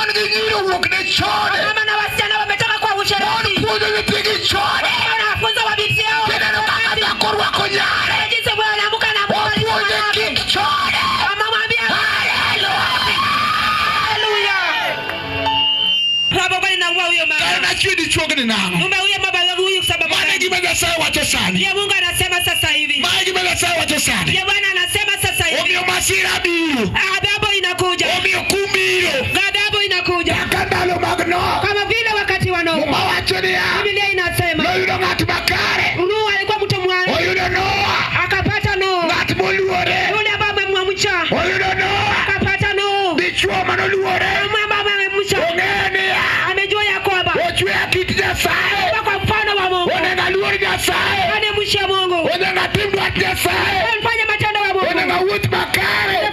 Mon gingiro wukne chode. Mama na wasichana wametoka kwa usherati. Mon pujo vipigi chode. Wanafunza wa binti yao. Kena no kakata kurwa kunyare. Jinsi wanaamka na mwali wa pujo kik chode. Mama mwambia Kana chudi chogni nango. Mume huyo baba huyu sababu Maana gimeza sawa wacho sani. ya Mungu anasema sasa hivi. Maana gimeza sawa wacho sani. Ya Bwana anasema sasa hivi. Omio masira biru. Adhabu inakuja. Omio kumbiro. Adhabu inakuja. Yakandalo magno. Kama vile wakati wa Noa. Mawacho niya. Biblia inasema. Noyudo ng'at makare. Nuhu alikuwa mtu mwema. Oyudo Noa. Akapata Nuhu. Ng'at moluore. Yule baba mwamcha. Oyudo Noa. Akapata Nuhu. Dichuo manoluore. Mama mwamcha. Ong'eni. Amejua ya kwamba. Ochwe akiti Nyasaye. Kwa mfano wa Mungu. Onenga luor Nyasaye. Ane mwisho Mungu. Onenga timdwat Nyasaye. Fanya matendo ya Mungu. Onenga wuoth makare.